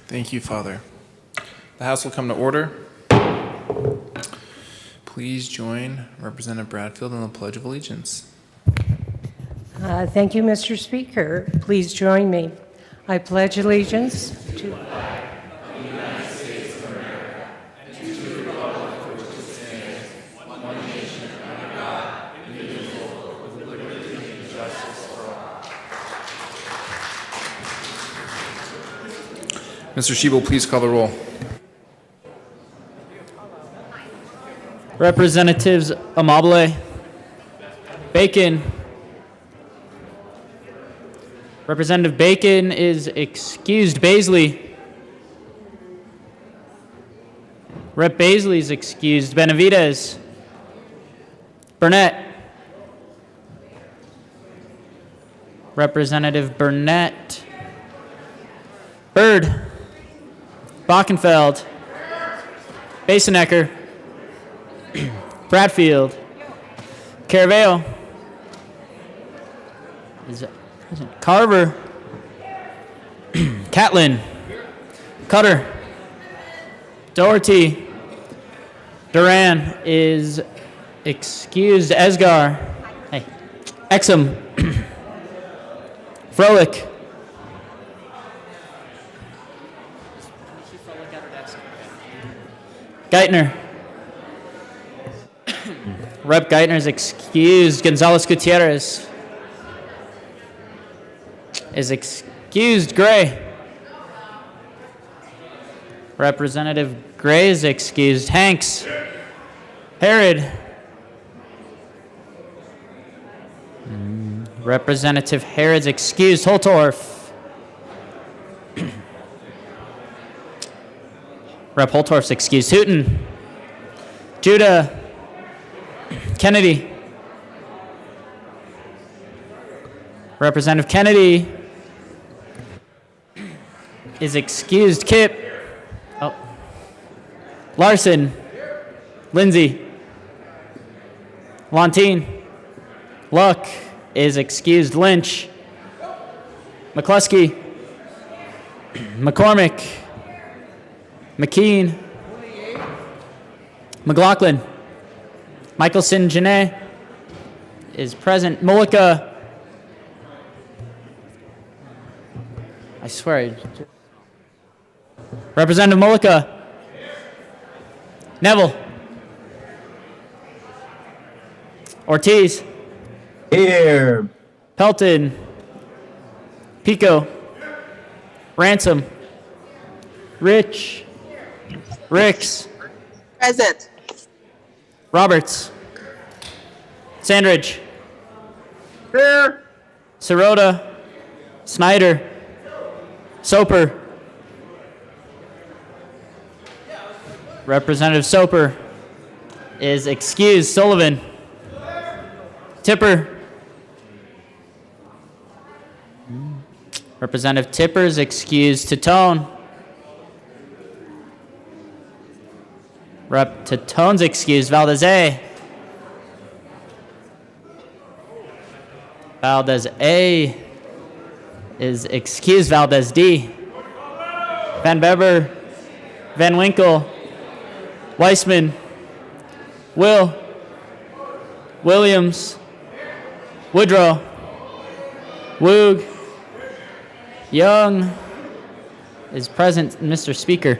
Thank you, Father. The House will come to order. Please join Representative Bradfield in the Pledge of Allegiance. Thank you, Mr. Speaker. Please join me. I pledge allegiance to Mr. Shebel, please call the roll. Representatives Amabile, Bacon. Representative Bacon is excused. Baisley. Rep. Baisley is excused. Benavidez. Burnett. Representative Burnett. Byrd. Bockenfeld. Basenecker. Bradfield. Caraveo. Is it present? Carver. Catlin. Cutter. Doherty. Duran is excused. Esgar. Hey. Exum. Froelich. Geithner. Rep. Geithner is excused. Gonzalez Gutierrez is excused. Gray. Representative Gray is excused. Hanks. Herod. Representative Herod's excused. Holtorf. Rep. Holtorf's excused. Hooten. Judah. Kennedy. Representative Kennedy is excused. Kip. Oh. Larson. Lindsay. Lontine. Luck is excused. Lynch. McCluskey. McCormick. McKean. McLaughlin. Michelson Janae is present. Mullica. I swear. Representative Mullica. Neville. Ortiz. Here. Pelton. Pico. Ransom. Rich. Ricks. Present. Roberts. Sandridge. Here. Sirota. Snyder. Soper. Representative Soper is excused. Sullivan. Tipper. Representative Tipper is excused. Tatone. Rep. Tatone's excused. Valdez A. Valdez A is excused. Valdez D. Van Beber. Van Winkle. Weissman. Will. Williams. Woodrow. Woog. Young is present, Mr. Speaker.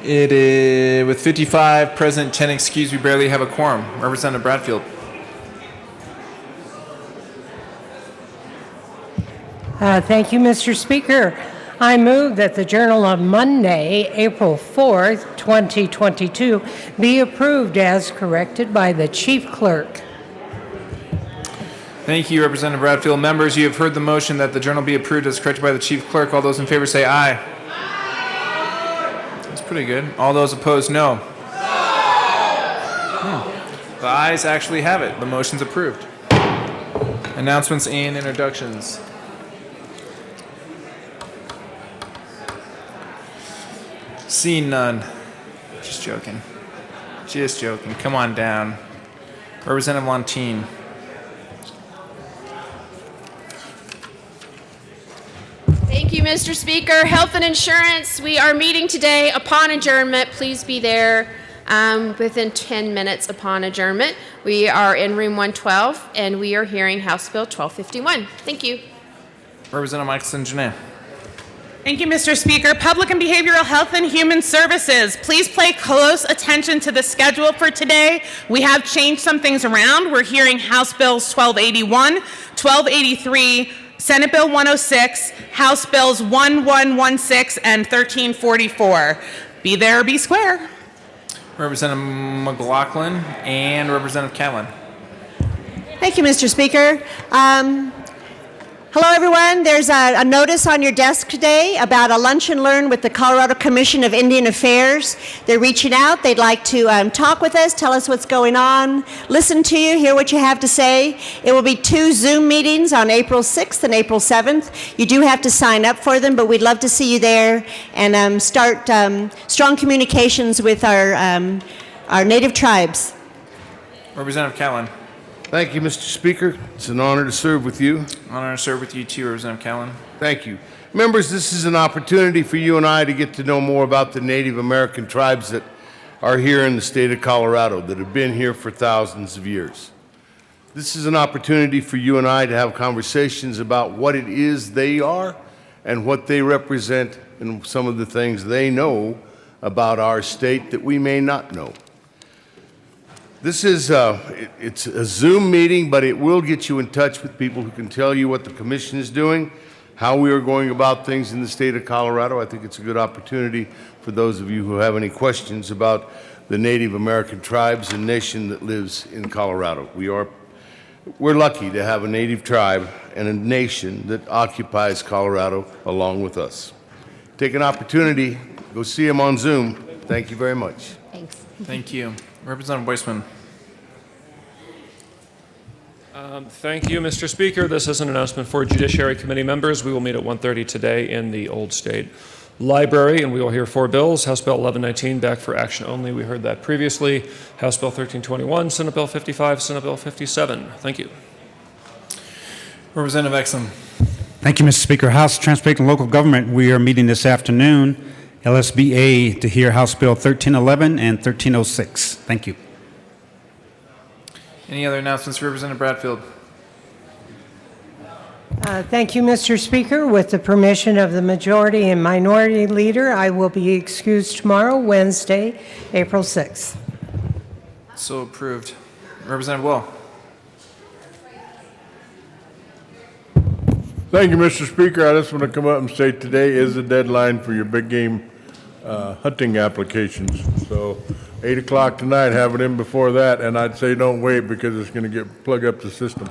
It is, with 55 present, 10 excused, we barely have a quorum. Representative Bradfield. Thank you, Mr. Speaker. I move that the Journal of Monday, April 4th, 2022, be approved as corrected by the Chief Clerk. Thank you, Representative Bradfield. Members, you have heard the motion that the journal be approved as corrected by the Chief Clerk. All those in favor say aye. That's pretty good. All those opposed, no. The ayes actually have it. The motion's approved. Announcements and introductions. Seeing none. Just joking. Just joking. Come on down. Representative Montine. Thank you, Mr. Speaker. Health and Insurance, we are meeting today upon adjournment. Please be there within 10 minutes upon adjournment. We are in room 112, and we are hearing House Bill 1251. Thank you. Representative Michelson Janae. Thank you, Mr. Speaker. Public and Behavioral Health and Human Services, please pay close attention to the schedule for today. We have changed some things around. We're hearing House Bills 1281, 1283, Senate Bill 106, House Bills 1116, and 1344. Be there or be square. Representative McLaughlin and Representative Catlin. Thank you, Mr. Speaker. Hello, everyone. There's a notice on your desk today about a lunch and learn with the Colorado Commission of Indian Affairs. They're reaching out. They'd like to talk with us, tell us what's going on, listen to you, hear what you have to say. It will be 2 Zoom meetings on April 6th and April 7th. You do have to sign up for them, but we'd love to see you there and start strong communications with our native tribes. Representative Catlin. Thank you, Mr. Speaker. It's an honor to serve with you. Honor to serve with you too, Representative Catlin. Thank you. Members, this is an opportunity for you and I to get to know more about the Native American tribes that are here in the state of Colorado, that have been here for thousands of years. This is an opportunity for you and I to have conversations about what it is they are and what they represent and some of the things they know about our state that we may not know. This is it's a Zoom meeting, but it will get you in touch with people who can tell you what the commission is doing, how we are going about things in the state of Colorado. I think it's a good opportunity for those of you who have any questions about the Native American tribes and nation that lives in Colorado. We're lucky to have a Native tribe and a nation that occupies Colorado along with us. Take an opportunity, go see them on Zoom. Thank you very much. Thanks. Thank you. Representative Weissman. Thank you, Mr. Speaker. This is an announcement for Judiciary Committee members. We will meet at 1:30 today in the Old State Library, and we will hear 4 bills. House Bill 1119, back for action only. We heard that previously. House Bill 1321, Senate Bill 55, Senate Bill 57. Thank you. Representative Exum. Thank you, Mr. Speaker. House Transportation and Local Government, we are meeting this afternoon, LSBA, to hear House Bill 1311 and 1306. Thank you. Any other announcements for Representative Bradfield? Thank you, Mr. Speaker. With the permission of the Majority and Minority Leader, I will be excused tomorrow, Wednesday, April 6th. So approved. Representative Will. Thank you, Mr. Speaker. I just want to come up and say today is the deadline for your big game hunting applications. So 8 o'clock tonight, have it in before that, and I'd say don't wait because it's going to plug up the system.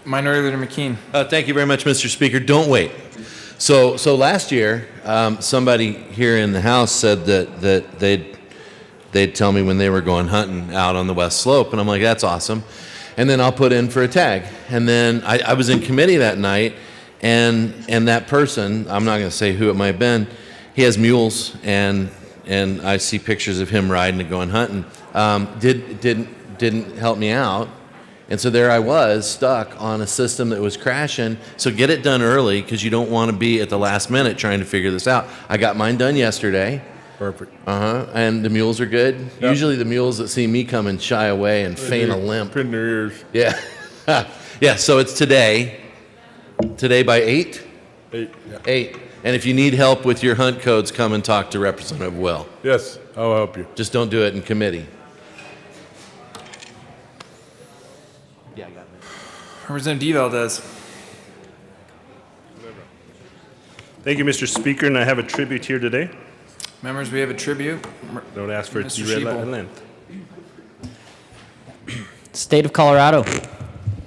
Minority Leader McKean. Thank you very much, Mr. Speaker. Don't wait. So last year, somebody here in the House said that they'd tell me when they were going hunting out on the West Slope, and I'm like, that's awesome. And then I'll put in for a tag. And then I was in committee that night, and that person, I'm not going to say who it might have been, he has mules, and I see pictures of him riding and going hunting. Didn't help me out. And so there I was, stuck on a system that was crashing. So get it done early, because you don't want to be at the last minute trying to figure this out. I got mine done yesterday. Perfect. And the mules are good. Yep. Usually the mules that see me coming shy away and feign a limp. Pin their ears. Yeah. Yeah, so it's today. Today by 8? 8. Yeah. 8. And if you need help with your hunt codes, come and talk to Representative Will. Yes, I'll help you. Just don't do it in committee. Yeah, I got it. Representative D. Valdez. Thank you, Mr. Speaker, and I have a tribute here today. Members, we have a tribute. Don't ask for it to Mr. be read Schiebel. at length. State of Colorado.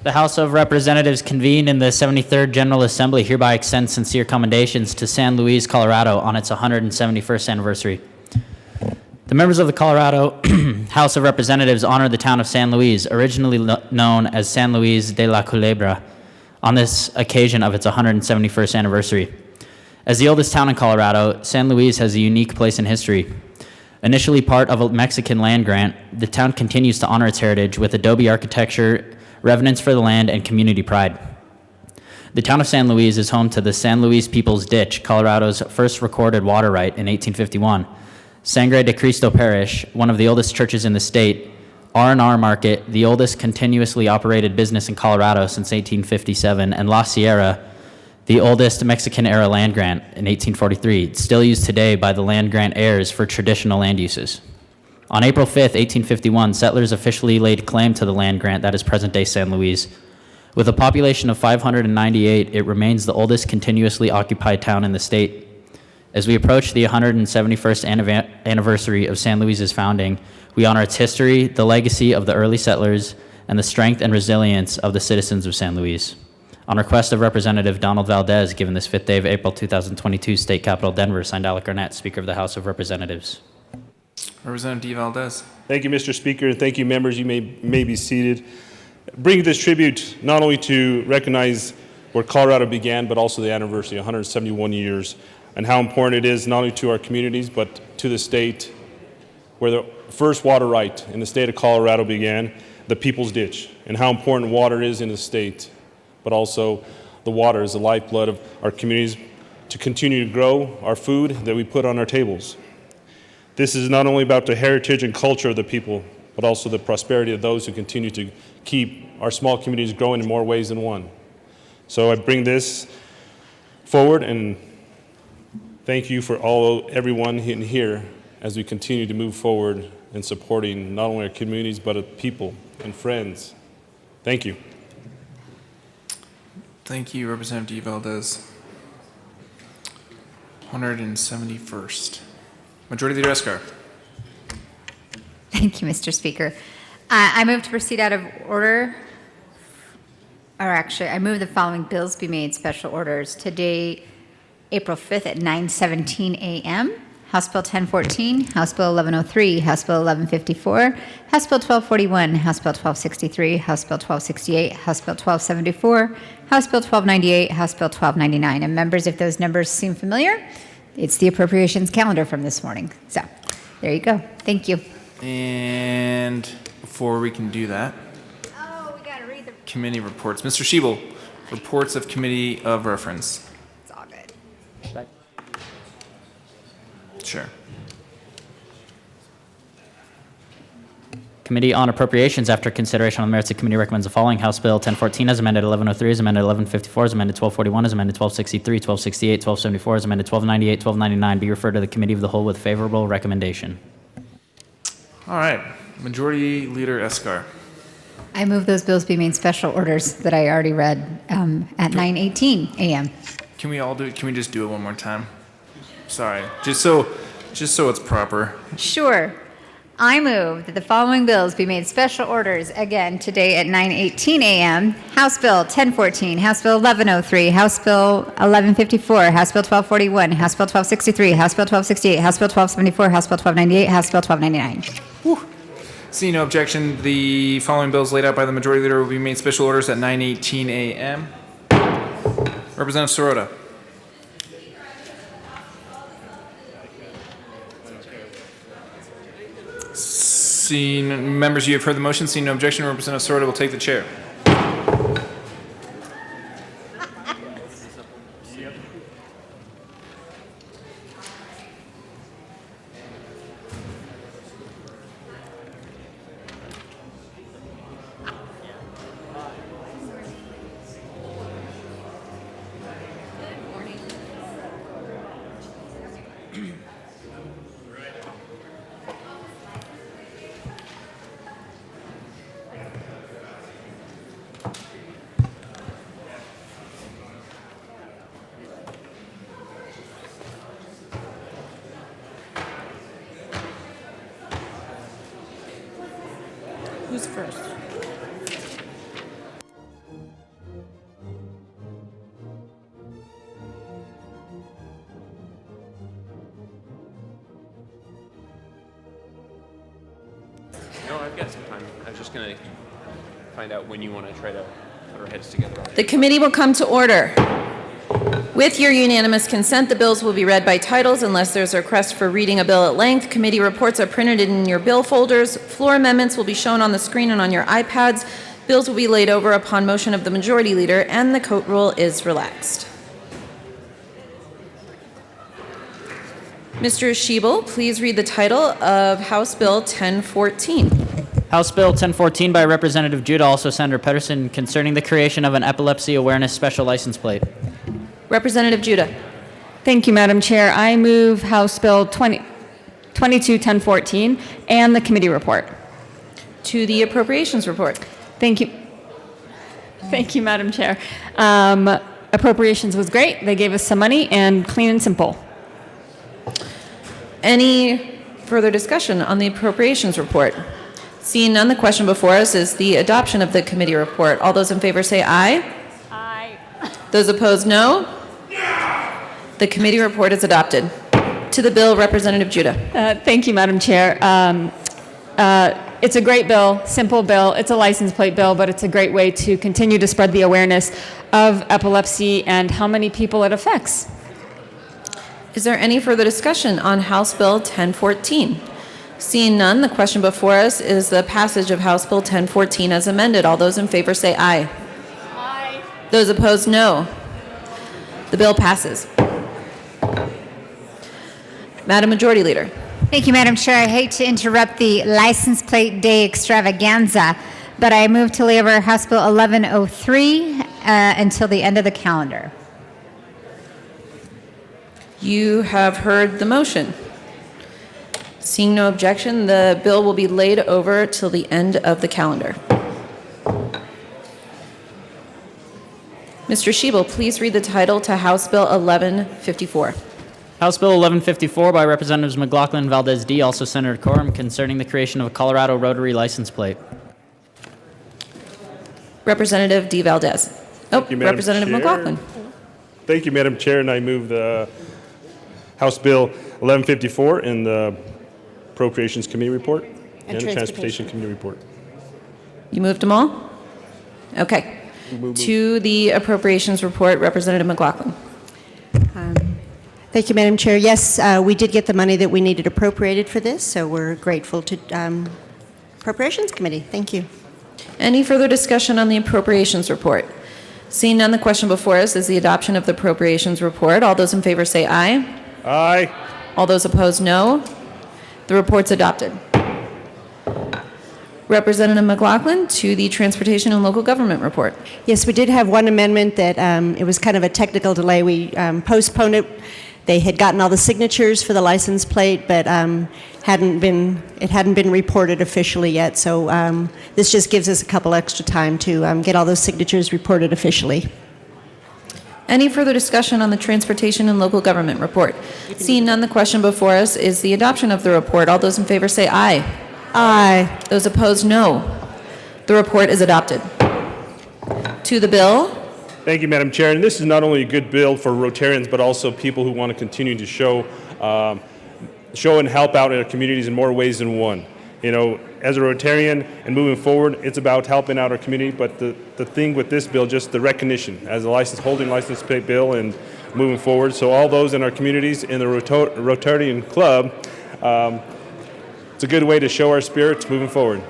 The House of Representatives convened in the 73rd General Assembly hereby extends sincere commendations to San Luis, Colorado on its 171st anniversary. The members of the Colorado House of Representatives honor the town of San Luis, originally known as San Luis de la Culebra, on this occasion of its 171st anniversary. As the oldest town in Colorado, San Luis has a unique place in history. Initially part of a Mexican land grant, the town continues to honor its heritage with adobe architecture, reverence for the land, and community pride. The town of San Luis is home to the San Luis People's Ditch, Colorado's first recorded water right in 1851. Sangre de Cristo Parish, one of the oldest churches in the state, R&R Market, the oldest continuously operated business in Colorado since 1857, and La Sierra, the oldest Mexican-era land grant in 1843, still used today by the land grant heirs for traditional land uses. On April 5th, 1851, settlers officially laid claim to the land grant that is present-day San Luis. With a population of 598, it remains the oldest continuously occupied town in the state. As we approach the 171st anniversary of San Luis's founding, we honor its history, the legacy of the early settlers, and the strength and resilience of the citizens of San Luis. On request of Representative Donald Valdez, given this 5th day of April 2022, State Capitol Denver, signed Alec Garnett, Speaker of the House of Representatives. Representative D. Valdez. Thank you, Mr. Speaker, and thank you, members. You may be seated. Bring this tribute not only to recognize where Colorado began, but also the anniversary, 171 years, and how important it is not only to our communities, but to the state, where the first water right in the state of Colorado began, the People's Ditch, and how important water is in the state, but also the water is the lifeblood of our communities to continue to grow our food that we put on our tables. This is not only about the heritage and culture of the people, but also the prosperity of those who continue to keep our small communities growing in more ways than one. So I bring this forward and thank you for everyone in here as we continue to move forward in supporting not only our communities, but our people and friends. Thank you. Thank you, Representative D. Valdez. 171st. Majority Leader Escar. Thank you, Mr. Speaker. I move to proceed out of order, or actually, I move the following bills be made special orders. Today, April 5th at 9:17 a.m. House Bill 1014, House Bill 1103, House Bill 1154, House Bill 1241, House Bill 1263, House Bill 1268, House Bill 1274, House Bill 1298, House Bill 1299. And members, if those numbers seem familiar, it's the appropriations calendar from this morning. So there you go. Thank you. And before we can do that, We got to read the... committee reports. Mr. Schiebel, reports of committee of reference. It's all good. Sure. Committee on Appropriations, after consideration on the merits, the committee recommends the following. House Bill 1014 as amended, 1103 as amended, 1154 as amended, 1241 as amended, 1263, 1268, 1274 as amended, 1298, 1299 be referred to the Committee of the Whole with favorable recommendation. All right. Majority Leader Escar. I move those bills be made special orders that I already read at 9:18 a.m. Can we all do it? Can we just do it one more time? Sorry. Just so it's proper. Sure. I move that the following bills be made special orders again today at 9:18 a.m. House Bill 1014, House Bill 1103, House Bill 1154, House Bill 1241, House Bill 1263, House Bill 1268, House Bill 1274, House Bill 1298, House Bill 1299. Seeing no objection, the following bills laid out by the Majority Leader will be made special orders at 9:18 a.m. Representative Sirota. Seeing members, you have heard the motion. Seeing no objection, Representative Sirota will take the chair. Who's first? I've got some time. I was just going to find out when you want to try to put our heads together. The committee will come to order. With your unanimous consent, the bills will be read by titles unless there's a request for reading a bill at length. Committee reports are printed in your bill folders. Floor amendments will be shown on the screen and on your iPads. Bills will be laid over upon motion of the majority leader, and the coat rule is relaxed. Mr. Schiebel, please read the title of House Bill 1014. House Bill 1014 by Representative Judah, also Senator Pedersen, concerning the creation of an epilepsy awareness special license plate. Representative Judah. Thank you, Madam Chair. I move House Bill 221014 and the committee report. To the appropriations report. Thank you. Thank you, Madam Chair. Appropriations was great. They gave us some money and clean and simple. Any further discussion on the appropriations report? Seeing none, the question before us is the adoption of the committee report. All those in favor say aye. Aye. Those opposed, no. The committee report is adopted. To the bill, Representative Judah. Thank you, Madam Chair. It's a great bill, simple bill. It's a license plate bill, but it's a great way to continue to spread the awareness of epilepsy and how many people it affects. Is there any further discussion on House Bill 1014? Seeing none, the question before us is the passage of House Bill 1014 as amended. All those in favor say aye. Aye. Those opposed, no. The bill passes. Madam Majority Leader. Thank you, Madam Chair. I hate to interrupt the license plate day extravaganza, but I move to lay over House Bill 1103 until the end of the calendar. You have heard the motion. Seeing no objection, the bill will be laid over till the end of the calendar. Mr. Schiebel, please read the title to House Bill 1154. House Bill 1154 by Representatives McLaughlin and Valdez D., also Senator Corum, concerning the creation of a Colorado Rotary license plate. Representative D. Valdez. Thank you, Madam Representative Chair. McLaughlin. Thank you, Madam Chair, and I move the House Bill 1154 in the Appropriations Committee report and the Transportation Committee report. You moved them all? Okay. To the appropriations report, Representative McLaughlin. Thank you, Madam Chair. Yes, we did get the money that we needed appropriated for this, so we're grateful to Appropriations Committee. Thank you. Any further discussion on the appropriations report? Seeing none, the question before us is the adoption of the appropriations report. All those in favor say aye. Aye. All those opposed, no. The report's adopted. Representative McLaughlin to the Transportation and Local Government report. Yes, we did have one amendment that it was kind of a technical delay. We postponed it. They had gotten all the signatures for the license plate, but it hadn't been reported officially yet. So this just gives us a couple extra time to get all those signatures reported officially. Any further discussion on the Transportation and Local Government report? Seeing none, the question before us is the adoption of the report. All those in favor say aye. Aye. Those opposed, no. The report is adopted. To the bill. Thank you, Madam Chair. And this is not only a good bill for Rotarians, but also people who want to continue to show and help out in our communities in more ways than one. You know, as a Rotarian and moving forward, it's about helping out our community. But the thing with this bill, just the recognition as a holding license plate bill and moving forward. So all those in our communities in the Rotarian Club, it's a good way to show our spirit moving forward.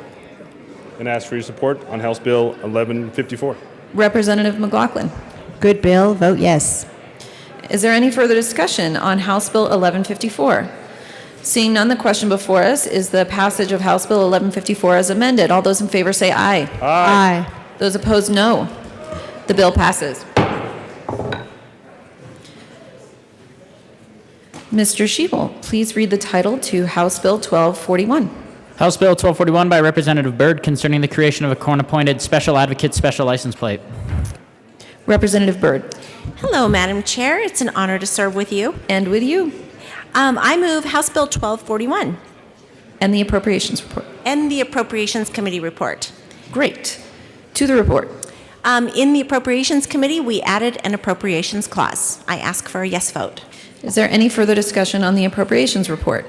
And ask for your support on House Bill 1154. Representative McLaughlin. Good bill. Vote yes. Is there any further discussion on House Bill 1154? Seeing none, the question before us is the passage of House Bill 1154 as amended. All those in favor say aye. Aye. Those opposed, no. The bill passes. Mr. Schiebel, please read the title to House Bill 1241. House Bill 1241 by Representative Byrd, concerning the creation of a court-appointed special advocate special license plate. Representative Byrd. Hello, Madam Chair. It's an honor to serve with you. And with you. I move House Bill 1241. And the Appropriations report. And the Appropriations Committee report. Great. To the report. In the Appropriations Committee, we added an appropriations clause. I ask for a yes vote. Is there any further discussion on the Appropriations report?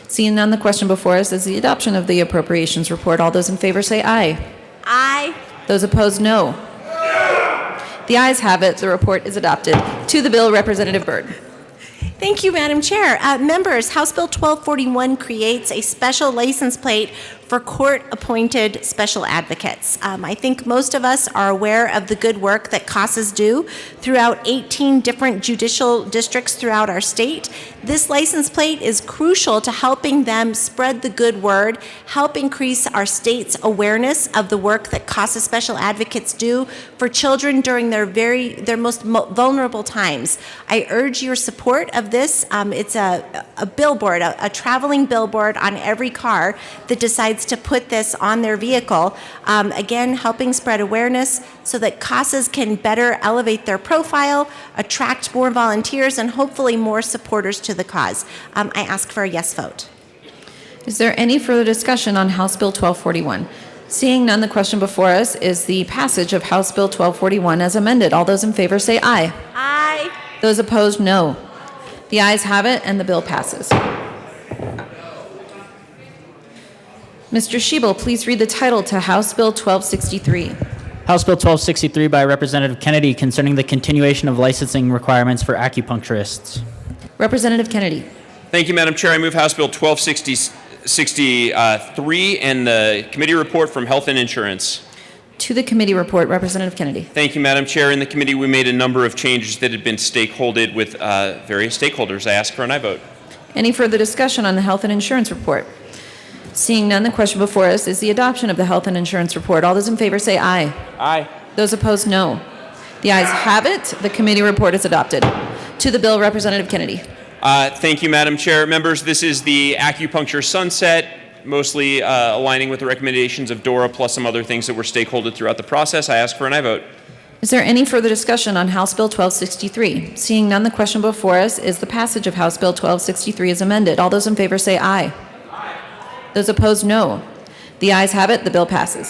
Seeing none, the question before us is the adoption of the appropriations report. All those in favor say aye. Aye. Those opposed, no. The ayes have it. The report is adopted. To the bill, Representative Byrd. Thank you, Madam Chair. Members, House Bill 1241 creates a special license plate for court-appointed special advocates. I think most of us are aware of the good work that CASAs do throughout 18 different judicial districts throughout our state. This license plate is crucial to helping them spread the good word, help increase our state's awareness of the work that CASA special advocates do for children during their most vulnerable times. I urge your support of this. It's a billboard, a traveling billboard on every car that decides to put this on their vehicle. Again, helping spread awareness so that CASAs can better elevate their profile, attract more volunteers, and hopefully more supporters to the cause. I ask for a yes vote. Is there any further discussion on House Bill 1241? Seeing none, the question before us is the passage of House Bill 1241 as amended. All those in favor say aye. Aye. Those opposed, no. The ayes have it, and the bill passes. Mr. Schiebel, please read the title to House Bill 1263. House Bill 1263 by Representative Kennedy concerning the continuation of licensing requirements for acupuncturists. Representative Kennedy. Thank you, Madam Chair. I move House Bill 1263 and the committee report from Health and Insurance. To the committee report, Representative Kennedy. Thank you, Madam Chair. In the committee, we made a number of changes that had been stakeholdered with various stakeholders. I ask for an aye vote. Any further discussion on the Health and Insurance report? Seeing none, the question before us is the adoption of the Health and Insurance report. All those in favor say aye. Aye. Those opposed, no. The ayes have it. The committee report is adopted. To the bill, Representative Kennedy. Thank you, Madam Chair. Members, this is the acupuncture sunset, mostly aligning with the recommendations of DORA plus some other things that were stakeholdered throughout the process. I ask for an aye vote. Is there any further discussion on House Bill 1263? Seeing none, the question before us is the passage of House Bill 1263 as amended. All those in favor say aye. Aye. Those opposed, no. The ayes have it. The bill passes.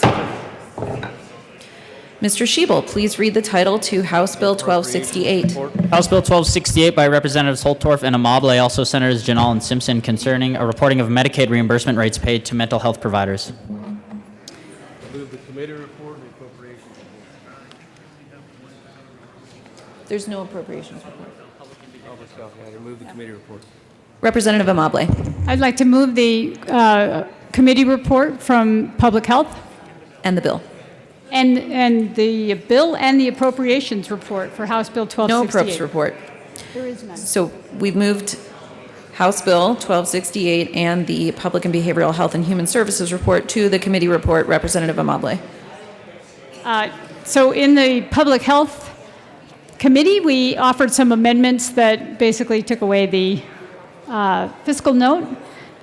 Mr. Schiebel, please read the title to House Bill 1268. House Bill 1268 by Representatives Holtorf and Amable, also Senators Janal and Simpson, concerning a reporting of Medicaid reimbursement rates paid to mental health providers. Move the committee report and the appropriations report. There's no appropriations report. Move the committee report. Representative Amable. I'd like to move the committee report from Public Health. And the bill. And the bill and the appropriations report for House Bill 1268. No approps report. There is none. So we've moved House Bill 1268 and the Public and Behavioral Health and Human Services report to the committee report. Representative Amable. So in the Public Health Committee, we offered some amendments that basically took away the fiscal note,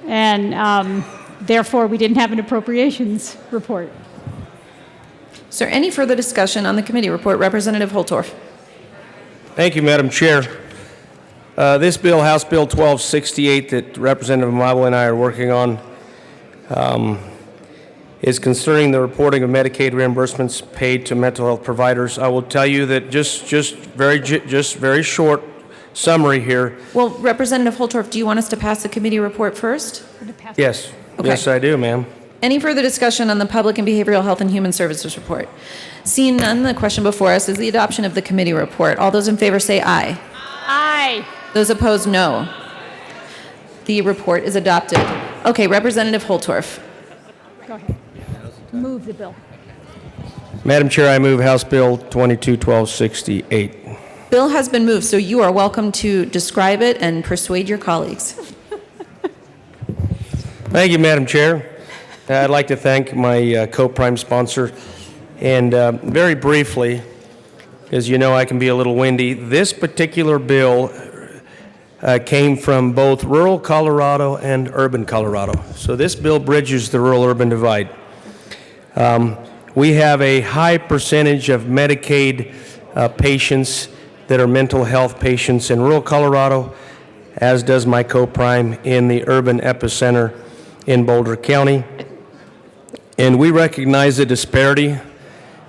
and therefore we didn't have an appropriations report. Is there any further discussion on the committee report? Representative Holtorf. Thank you, Madam Chair. This bill, House Bill 1268, that Representative Amable and I are working on, is concerning the reporting of Medicaid reimbursements paid to mental health providers. I will tell you that just very short summary here. Well, Representative Holtorf, do you want us to pass the committee report first? Yes. Okay. Yes, I do, ma'am. Any further discussion on the Public and Behavioral Health and Human Services report? Seeing none, the question before us is the adoption of the committee report. All those in favor say aye. Aye. Those opposed, no. The report is adopted. Okay, Representative Holtorf. Go ahead. Move the bill. Madam Chair, I move House Bill 22-1268. Bill has been moved, so you are welcome to describe it and persuade your colleagues. Thank you, Madam Chair. I'd like to thank my co-prime sponsor. And very briefly, as you know, I can be a little windy. This particular bill came from both rural Colorado and urban Colorado. So this bill bridges the rural-urban divide. We have a high percentage of Medicaid patients that are mental health patients in rural Colorado, as does my co-prime in the urban epicenter in Boulder County. And we recognize the disparity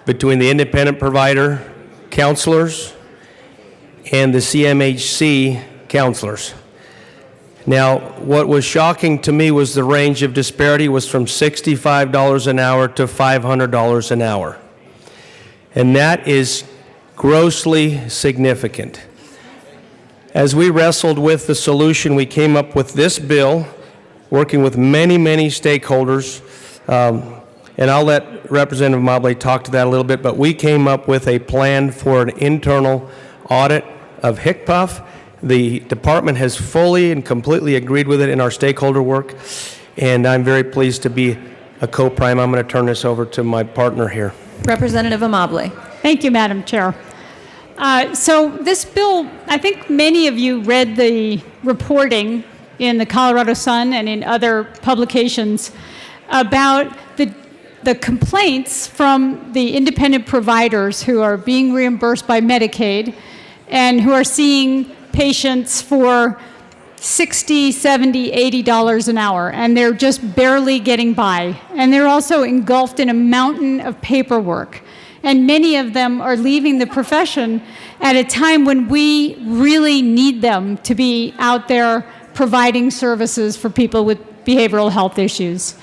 between the independent provider counselors and the CMHC counselors. Now, what was shocking to me was the range of disparity was from $65 an hour to $500 an hour. And that is grossly significant. As we wrestled with the solution, we came up with this bill, working with many, many stakeholders. And I'll let Representative Mobley talk to that a little bit, but we came up with a plan for an internal audit of HCPF. The department has fully and completely agreed with it in our stakeholder work, and I'm very pleased to be a co-prime. I'm going to turn this over to my partner here. Representative Amable. Thank you, Madam Chair. So this bill, I think many of you read the reporting in the Colorado Sun and in other publications about the complaints from the independent providers who are being reimbursed by Medicaid and who are seeing patients for $60, $70, $80 an hour, and they're just barely getting by. And they're also engulfed in a mountain of paperwork. And many of them are leaving the profession at a time when we really need them to be out there providing services for people with behavioral health issues.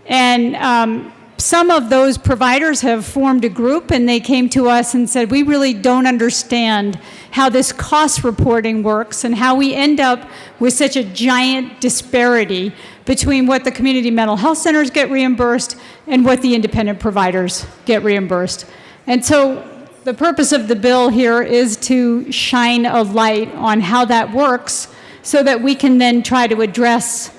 And some of those providers have formed a group, and they came to us and said, we really don't understand how this cost reporting works and how we end up with such a giant disparity between what the community mental health centers get reimbursed and what the independent providers get reimbursed. And so the purpose of the bill here is to shine a light on how that works so that we can then try to address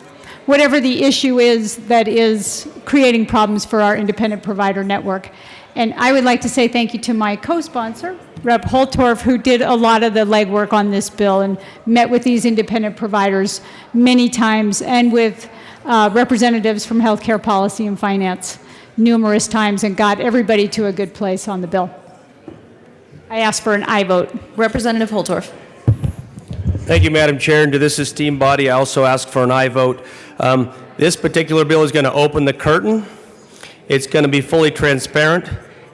whatever the issue is that is creating problems for our independent provider network. And I would like to say thank you to my co-sponsor, Rep. Holtorf, who did a lot of the legwork on this bill and met with these independent providers many times, and with representatives from healthcare policy and finance numerous times, and got everybody to a good place on the bill. I ask for an aye vote. Representative Holtorf. Thank you, Madam Chair, and to this esteemed body, I also ask for an aye vote. This particular bill is going to open the curtain. It's going to be fully transparent.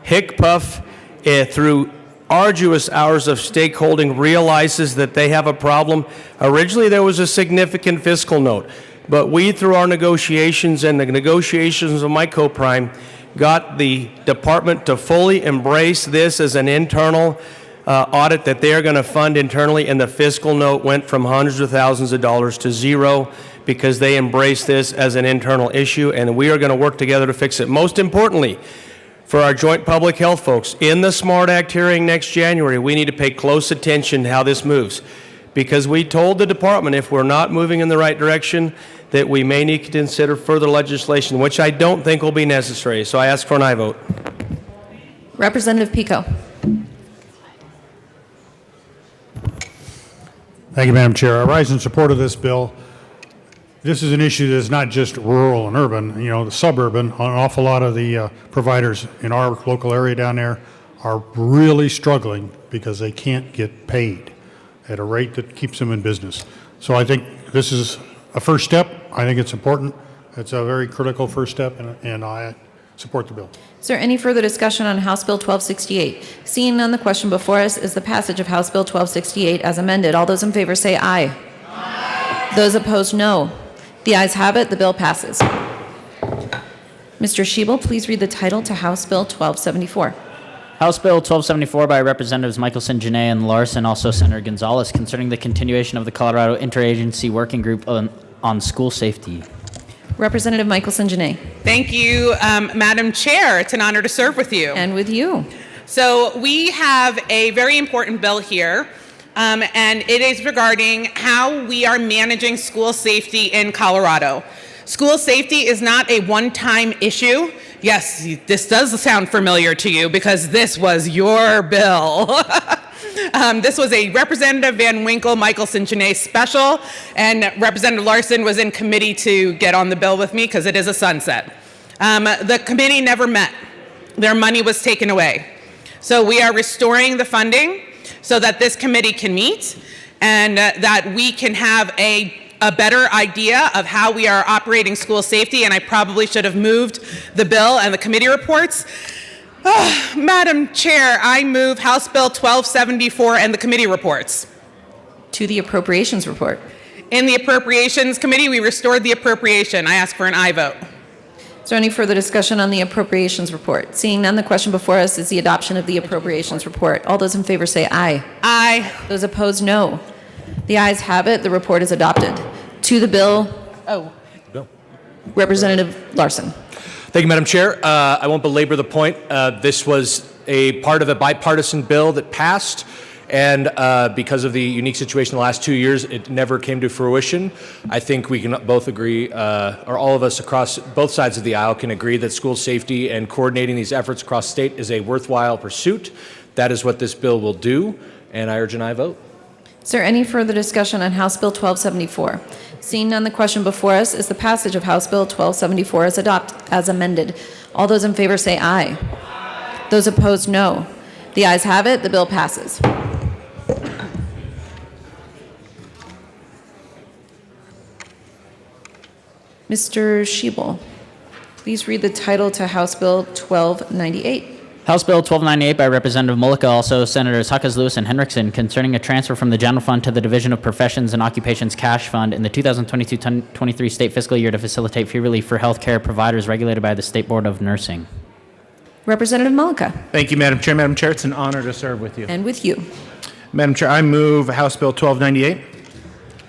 HCPF, through arduous hours of stakeholding, realizes that they have a problem. Originally, there was a significant fiscal note, but we, through our negotiations and the negotiations of my co-prime, got the department to fully embrace this as an internal audit that they are going to fund internally, and the fiscal note went from hundreds of thousands of dollars to zero because they embrace this as an internal issue, and we are going to work together to fix it. Most importantly, for our joint public health folks, in the SMART Act hearing next January, we need to pay close attention to how this moves, because we told the department if we're not moving in the right direction that we may need to consider further legislation, which I don't think will be necessary. So I ask for an aye vote. Representative Pico. Thank you, Madam Chair. I rise in support of this bill. This is an issue that is not just rural and urban, the suburban. An awful lot of the providers in our local area down there are really struggling because they can't get paid at a rate that keeps them in business. So I think this is a first step. I think it's important. It's a very critical first step, and I support the bill. Is there any further discussion on House Bill 1268? Seeing none, the question before us is the passage of House Bill 1268 as amended. All those in favor say aye. Aye. Those opposed, no. The ayes have it. The bill passes. Mr. Schiebel, please read the title to House Bill 1274. House Bill 1274 by Representatives Michelson, Janay, and Larson, also Senator Gonzalez, concerning the continuation of the Colorado Interagency Working Group on School Safety. Representative Michelson, Janay. Thank you, Madam Chair. It's an honor to serve with you. And with you. So we have a very important bill here, and it is regarding how we are managing school safety in Colorado. School safety is not a one-time issue. Yes, this does sound familiar to you because this was your bill. This was a Representative Van Winkle, Michelson, Janay special, and Representative Larson was in committee to get on the bill with me because it is a sunset. The committee never met. Their money was taken away. So we are restoring the funding so that this committee can meet and that we can have a better idea of how we are operating school safety, and I probably should have moved the bill and the committee reports. Madam Chair, I move House Bill 1274 and the committee reports. To the appropriations report. In the Appropriations Committee, we restored the appropriation. I ask for an aye vote. Is there any further discussion on the appropriations report? Seeing none, the question before us is the adoption of the appropriations report. All those in favor say aye. Aye. Those opposed, no. The ayes have it. The report is adopted. To the bill. Oh. Representative Larson. Thank you, Madam Chair. I won't belabor the point. This was a part of a bipartisan bill that passed, and because of the unique situation the last 2 years, it never came to fruition. I think we can both agree, or all of us across both sides of the aisle can agree that school safety and coordinating these efforts across state is a worthwhile pursuit. That is what this bill will do, and I urge an aye vote. Is there any further discussion on House Bill 1274? Seeing none, the question before us is the passage of House Bill 1274 as amended. All those in favor say aye. Those opposed, no. The ayes have it. The bill passes. Mr. Schiebel, please read the title to House Bill 1298. House Bill 1298 by Representative Mullica, also Senators Huckes, Lewis, and Hendrickson, concerning a transfer from the General Fund to the Division of Professions and Occupations Cash Fund in the 2022-23 state fiscal year to facilitate fee relief for healthcare providers regulated by the State Board of Nursing. Representative Mullica. Thank you, Madam Chair. Madam Chair, it's an honor to serve with you. And with you. Madam Chair, I move House Bill 1298.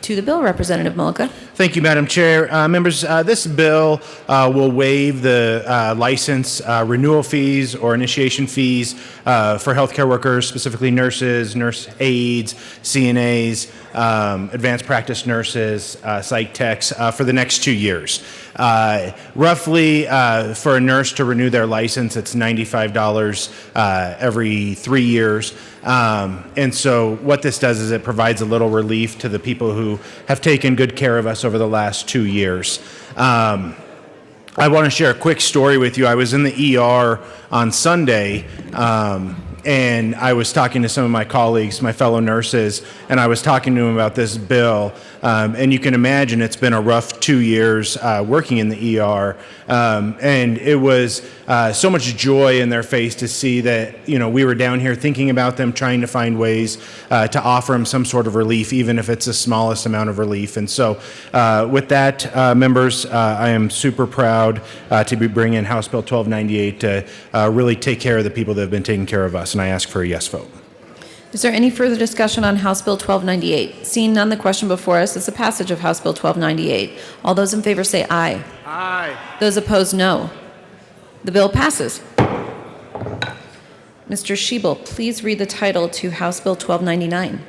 To the bill, Representative Mullica. Thank you, Madam Chair. Members, this bill will waive the license renewal fees or initiation fees for healthcare workers, specifically nurses, nurse aides, CNAs, advanced practice nurses, psych techs, for the next 2 years. Roughly, for a nurse to renew their license, it's $95 every 3 years. And so what this does is it provides a little relief to the people who have taken good care of us over the last 2 years. I want to share a quick story with you. I was in the ER on Sunday, and I was talking to some of my colleagues, my fellow nurses, and I was talking to them about this bill. And you can imagine it's been a rough 2 years working in the ER. And it was so much joy in their face to see that, you know, we were down here thinking about them, trying to find ways to offer them some sort of relief, even if it's the smallest amount of relief. And so with that, members, I am super proud to be bringing House Bill 1298 to really take care of the people that have been taking care of us. And I ask for a yes vote. Is there any further discussion on House Bill 1298? Seeing none, the question before us is the passage of House Bill 1298. All those in favor say aye. Aye. Those opposed, no. The bill passes. Mr. Schiebel, please read the title to House Bill 1299.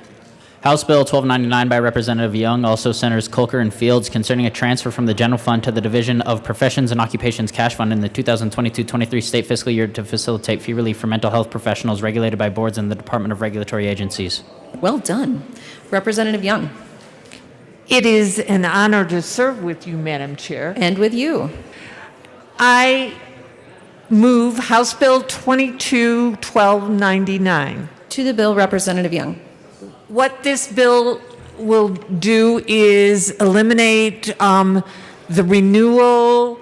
House Bill 1299 by Representative Young, also Senators Colker and Fields, concerning a transfer from the General Fund to the Division of Professions and Occupations Cash Fund in the 2022-23 state fiscal year to facilitate fee relief for mental health professionals regulated by boards in the Department of Regulatory Agencies. Well done. Representative Young. It is an honor to serve with you, Madam Chair. And with you. I move House Bill 22-1299. To the bill, Representative Young. What this bill will do is eliminate the renewal,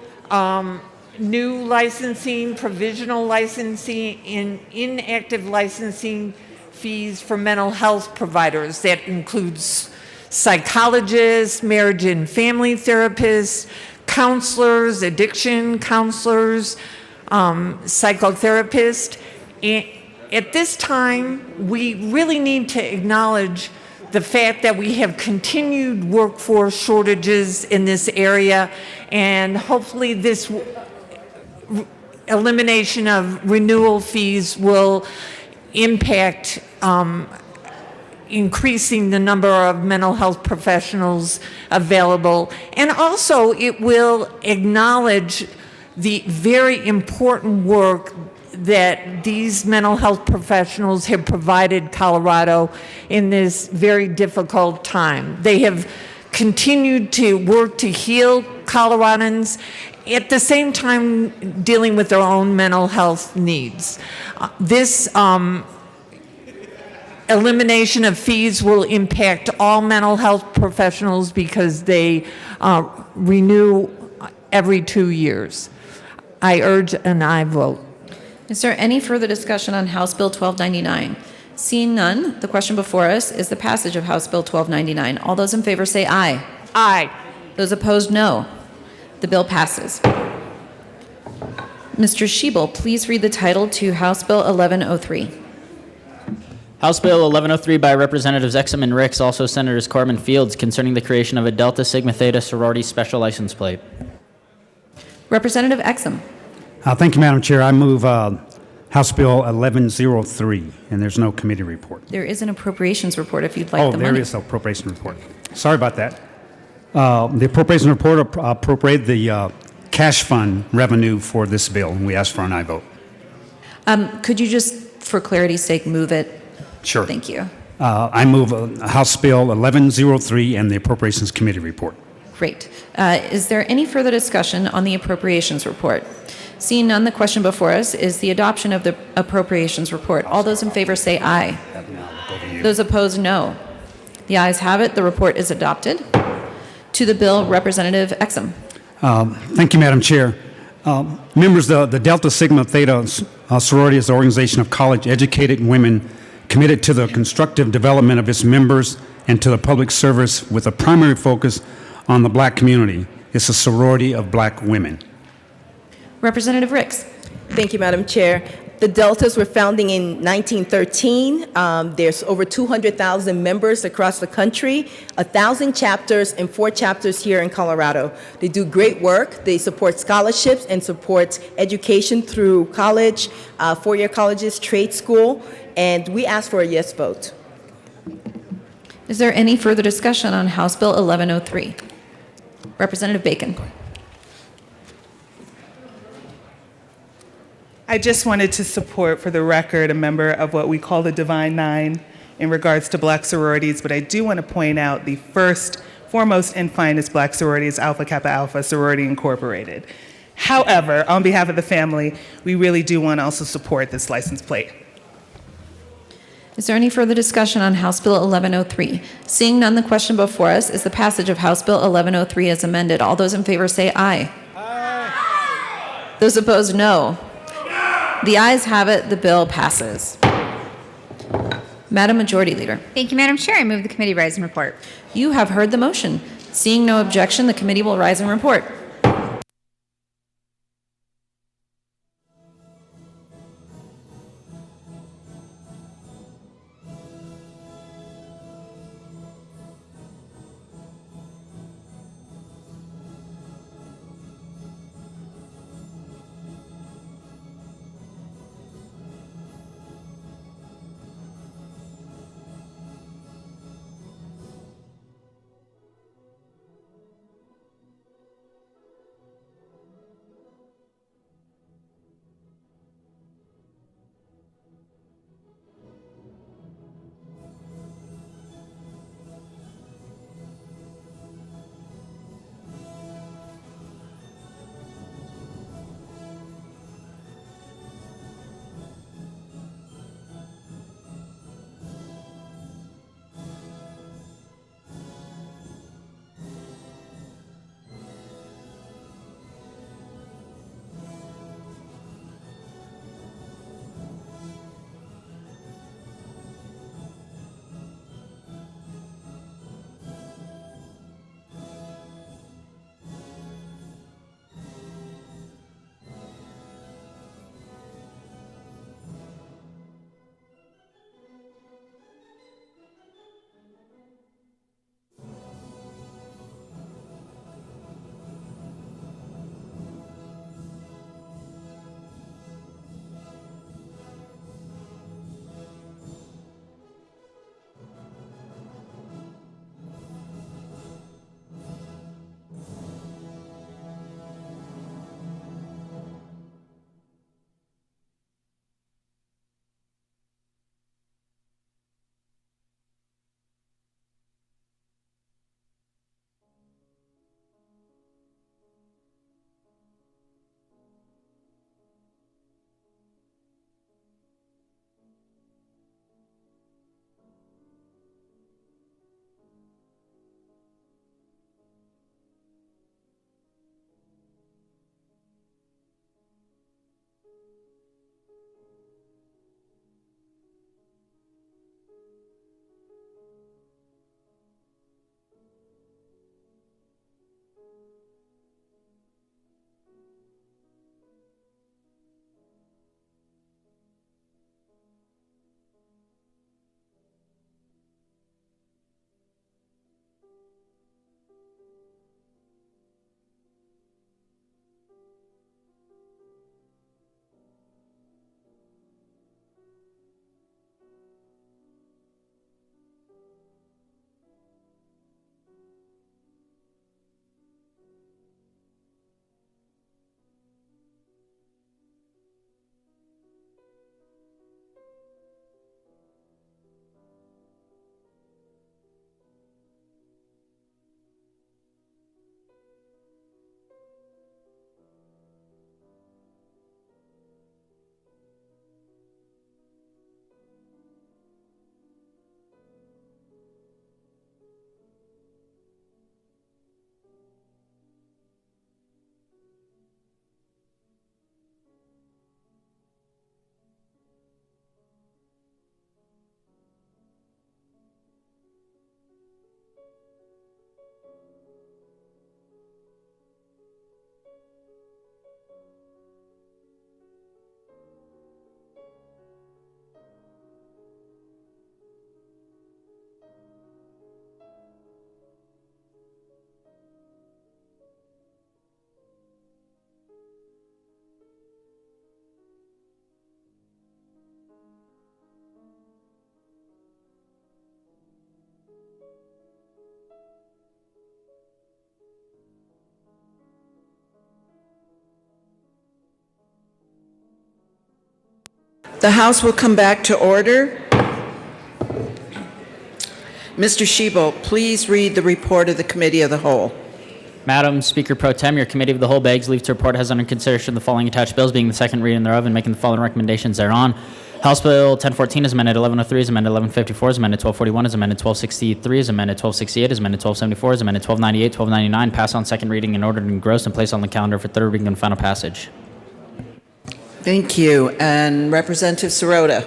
new licensing, provisional licensing, and inactive licensing fees for mental health providers. That includes psychologists, marriage and family therapists, counselors, addiction counselors, psychotherapists. And at this time, we really need to acknowledge the fact that we have continued workforce shortages in this area, and hopefully this elimination of renewal fees will impact increasing the number of mental health professionals available. And also, it will acknowledge the very important work that these mental health professionals have provided Colorado in this very difficult time. They have continued to work to heal Coloradans, at the same time dealing with their own mental health needs. This elimination of fees will impact all mental health professionals because they renew every 2 years. I urge an aye vote. Is there any further discussion on House Bill 1299? Seeing none, the question before us is the passage of House Bill 1299. All those in favor say aye. Aye. Those opposed, no. The bill passes. Mr. Schiebel, please read the title to House Bill 1103. House Bill 1103 by Representatives Exum and Ricks, also Senators Corman Fields, concerning the creation of a Delta Sigma Theta sorority special license plate. Representative Exum. Thank you, Madam Chair. I move House Bill 1103, and there's no committee report. There is an appropriations report if you'd like the money. Oh, there is the appropriation report. Sorry about that. The appropriation report appropriated the cash fund revenue for this bill, and we ask for an aye vote. Could you just, for clarity's sake, move it? Sure. Thank you. I move House Bill 1103 and the Appropriations Committee report. Great. Is there any further discussion on the appropriations report? Seeing none, the question before us is the adoption of the appropriations report. All those in favor say aye. Those opposed, no. The ayes have it. The report is adopted. To the bill, Representative Exum. Thank you, Madam Chair. Members, the Delta Sigma Theta sorority is an organization of college-educated women committed to the constructive development of its members and to the public service with a primary focus on the black community. It's a sorority of black women. Representative Ricks. Thank you, Madam Chair. The Deltas were founded in 1913. There's over 200,000 members across the country, 1,000 chapters, and 4 chapters here in Colorado. They do great work. They support scholarships and support education through college, four-year colleges, trade school, and we ask for a yes vote. Is there any further discussion on House Bill 1103? Representative Bacon. I just wanted to support, for the record, a member of what we call the Divine Nine in regards to black sororities, but I do want to point out the first, foremost, and finest black sorority is Alpha Kappa Alpha Sorority Incorporated. However, on behalf of the family, we really do want to also support this license plate. Is there any further discussion on House Bill 1103? Seeing none, the question before us is the passage of House Bill 1103 as amended. All those in favor say aye. Aye. Those opposed, no. The ayes have it. The bill passes. Madam Majority Leader. Thank you, Madam Chair. I move the committee rise and report. You have heard the motion. Seeing no objection, the committee will rise and report. The House will come back to order. Mr. Shebo, please read the report of the Committee of the Whole. Madam Speaker Pro Tem, your Committee of the Whole begs leave to report has under consideration the following attached bills, being the second reading thereof and making the following recommendations thereon. House Bill 1014 is amended, 1103 is amended, 1154 is amended, 1241 is amended, 1263 is amended, 1268 is amended, 1274 is amended, 1298, 1299, pass on second reading and ordered and engrossed and placed on the calendar for third reading and final passage. Thank you. And Representative Sirota.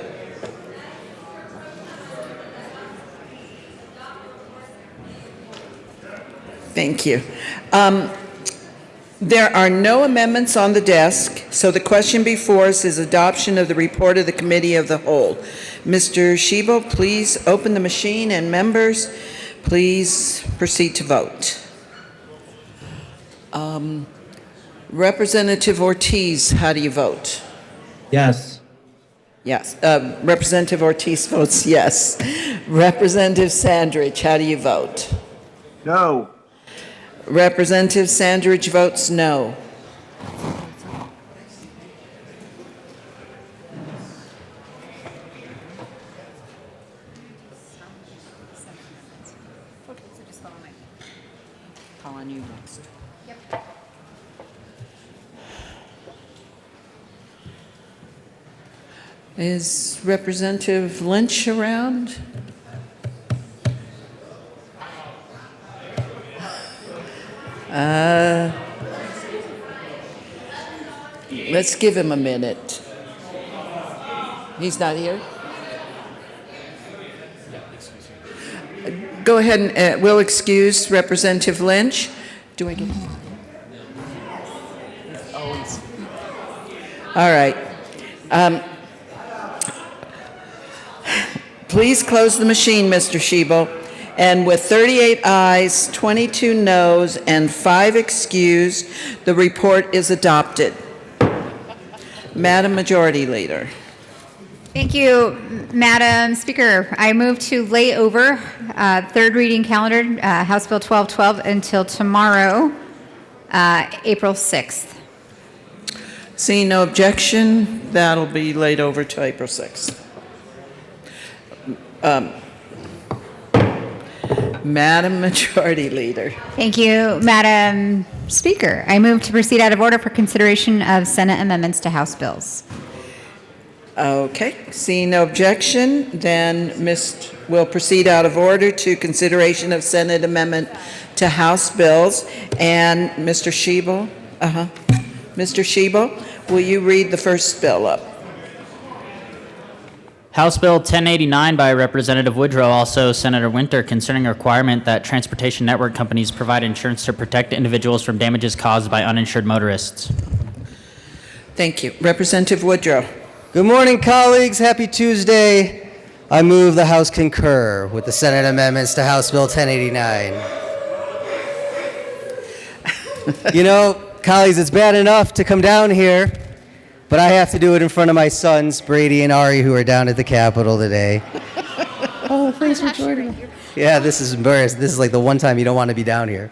Thank you. There are no amendments on the desk, so the question before us is adoption of the report of the Committee of the Whole. Mr. Shebo, please open the machine, and members, please proceed to vote. Representative Ortiz, how do you vote? Yes. Yes. Representative Ortiz votes yes. Representative Sandridge, how do you vote? No. Representative Sandridge votes no. Call on you next. Is Representative Lynch around? Let's give him a minute. He's not here? Go ahead and we'll excuse Representative Lynch. Do I get him? Always. All right. Please close the machine, Mr. Shebo. And with 38 ayes, 22 noes, and 5 excused, the report is adopted. Madam Majority Leader. Thank you, Madam Speaker. I move to lay over third reading calendar, House Bill 1212, until tomorrow, April 6th. Seeing no objection, that'll be laid over to April 6th. Madam Majority Leader. Thank you, Madam Speaker. I move to proceed out of order for consideration of Senate amendments to House bills. Okay, seeing no objection, then we'll proceed out of order to consideration of Senate amendment to House bills. And Mr. Shebo, Mr. Shebo, will you read the first bill up? House Bill 1089 by Representative Woodrow, also Senator Winter, concerning a requirement that transportation network companies provide insurance to protect individuals from damages caused by uninsured motorists. Thank you. Representative Woodrow. Good morning, colleagues. Happy Tuesday. I move the House concur with the Senate amendments to House Bill 1089. You know, colleagues, it's bad enough to come down here, but I have to do it in front of my sons, Brady and Ari, who are down at the Capitol today. Oh, thanks for joining me. Yeah, this is embarrassing. This is like the one time you don't want to be down here.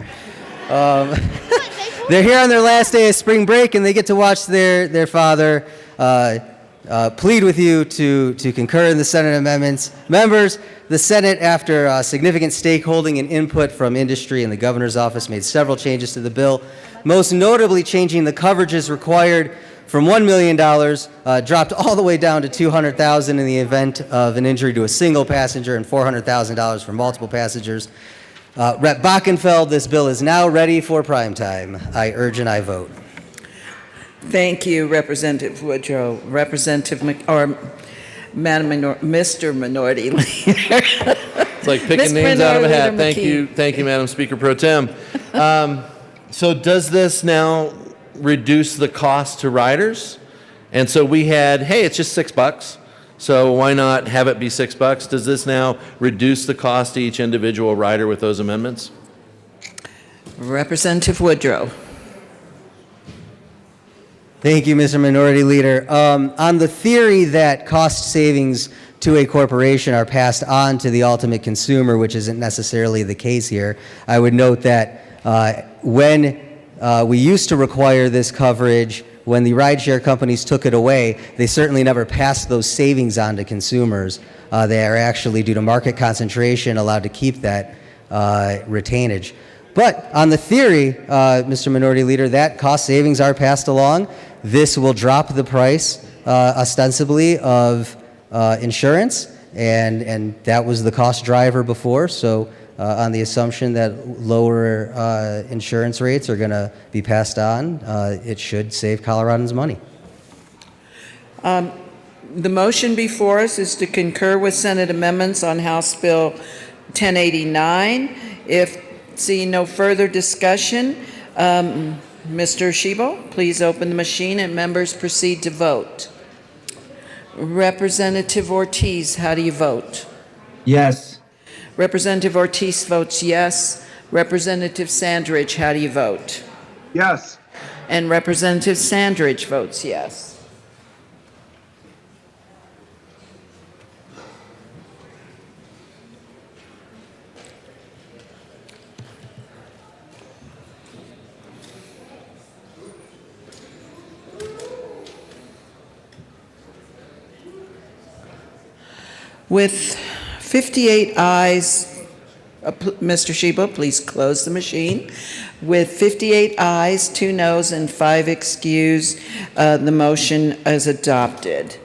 They're here on their last day of spring break, and they get to watch their father plead with you to concur in the Senate amendments. Members, the Senate, after significant stakeholding and input from industry and the governor's office, made several changes to the bill, most notably changing the coverages required from $1 million, dropped all the way down to $200,000 in the event of an injury to a single passenger and $400,000 for multiple passengers. Rep. Bockenfeld, this bill is now ready for prime time. I urge and I vote. Thank you, Representative Woodrow. Mr. Minority Leader. It's like picking names out of a hat. Thank you, Madam Speaker Pro Tem. So does this now reduce the cost to riders? And so we had, hey, it's just $6. So why not have it be $6? Does this now reduce the cost to each individual rider with those amendments? Representative Woodrow. Thank you, Mr. Minority Leader. On the theory that cost savings to a corporation are passed on to the ultimate consumer, which isn't necessarily the case here, I would note that when we used to require this coverage when the rideshare companies took it away, they certainly never passed those savings on to consumers. They are actually, due to market concentration, allowed to keep that retainage. But on the theory, Mr. Minority Leader, that cost savings are passed along. This will drop the price, ostensibly, of insurance, and that was the cost driver before. So on the assumption that lower insurance rates are going to be passed on, it should save Coloradans money. The motion before us is to concur with Senate amendments on House Bill 1089. If seeing no further discussion, Mr. Shebo, please open the machine and members proceed to vote. Representative Ortiz, how do you vote? Yes. Representative Ortiz votes yes. Representative Sandridge, how do you vote? Yes. And Representative Sandridge votes yes. With 58 ayes, Mr. Sheba, please close the machine. With 58 ayes, 2 noes, and 5 excused, the motion is adopted.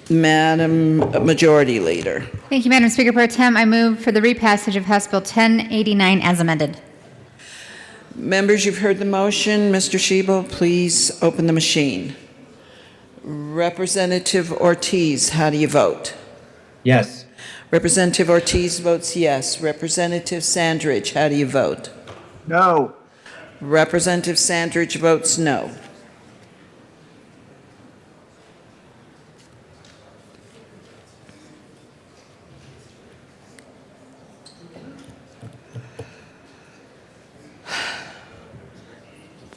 Madam Majority Leader. Thank you, Madam Speaker Pro Tem. I move for the repassage of House Bill 1089 as amended. Members, you've heard the motion. Mr. Sheba, please open the machine. Representative Ortiz, how do you vote? Yes. Representative Ortiz votes yes. Representative Sandridge, how do you vote? No. Representative Sandridge votes no.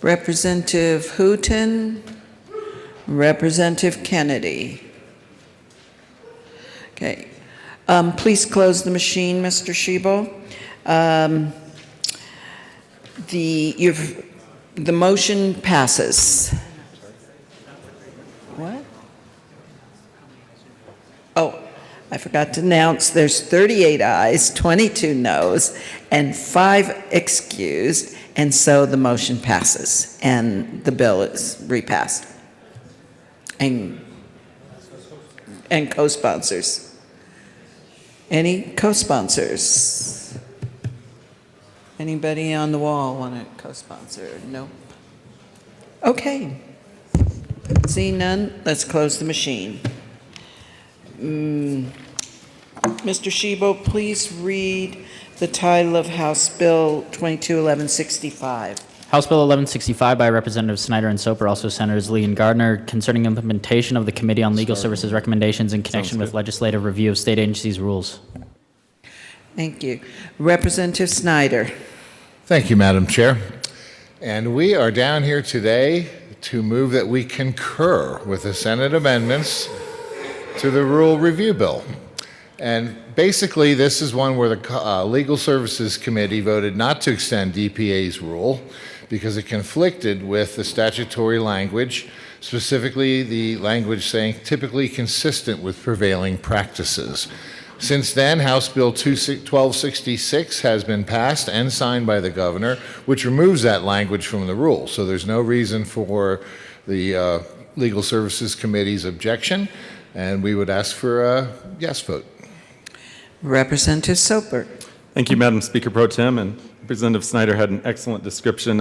Representative Hooton, Representative Kennedy. Okay. Please close the machine, Mr. Shebo. The motion passes. What? Oh, I forgot to announce there's 38 ayes, 22 noes, and 5 excused, and so the motion passes, and the bill is repassed. And co-sponsors. Any co-sponsors? Anybody on the wall want to co-sponsor? No? Okay. Seeing none, let's close the machine. Mr. Shebo, please read the title of House Bill 221165. House Bill 1165 by Representative Snyder and Soper, also Senators Lee and Gardner, concerning implementation of the Committee on Legal Services recommendations in connection with legislative review of state agencies' rules. Thank you. Representative Snyder. Thank you, Madam Chair. And we are down here today to move that we concur with the Senate amendments to the Rural Review Bill. And basically, this is one where the Legal Services Committee voted not to extend DPA's rule because it conflicted with the statutory language, specifically the language saying typically consistent with prevailing practices. Since then, House Bill 1266 has been passed and signed by the governor, which removes that language from the rule. So there's no reason for the Legal Services Committee's objection, and we would ask for a yes vote. Representative Soper. Thank you, Madam Speaker Pro Tem, and Representative Snyder had an excellent description.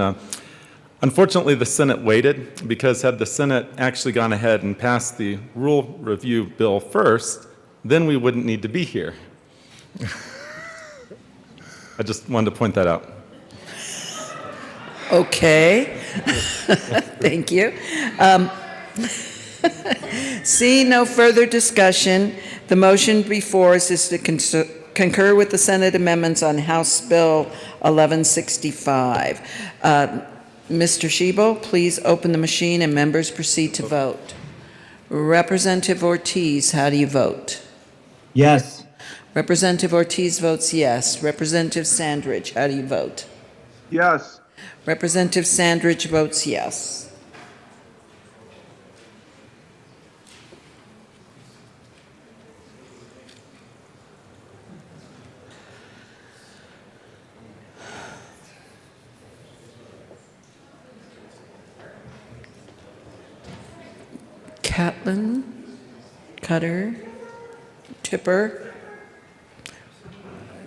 Unfortunately, the Senate waited because had the Senate actually gone ahead and passed the Rule Review Bill first, then we wouldn't need to be here. I just wanted to point that out. Okay. Thank you. Seeing no further discussion, the motion before us is to concur with the Senate amendments on House Bill 1165. Mr. Shebo, please open the machine and members proceed to vote. Representative Ortiz, how do you vote? Yes. Representative Ortiz votes yes. Representative Sandridge, how do you vote? Yes. Representative Sandridge votes yes. Catlin, Cutter, Tipper,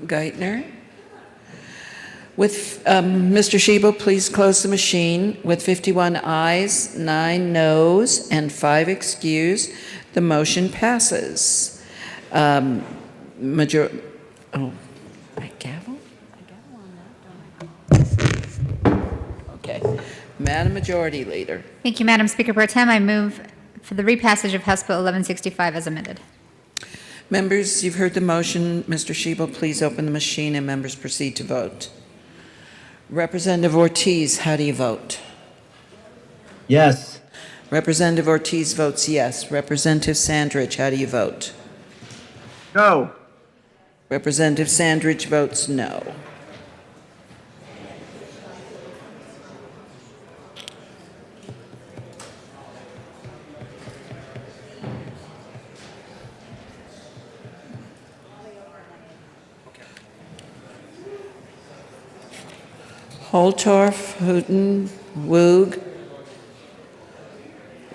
Geithner. With Mr. Shebo, please close the machine. With 51 ayes, 9 noes, and 5 excused, the motion passes. Oh, my gavel? Okay. Madam Majority Leader. Thank you, Madam Speaker Pro Tem. I move for the repassage of House Bill 1165 as amended. Members, you've heard the motion. Mr. Shebo, please open the machine and members proceed to vote. Representative Ortiz, how do you vote? Yes. Representative Ortiz votes yes. Representative Sandridge, how do you vote? No. Representative Sandridge votes no. Holtorf, Hooten, Woog.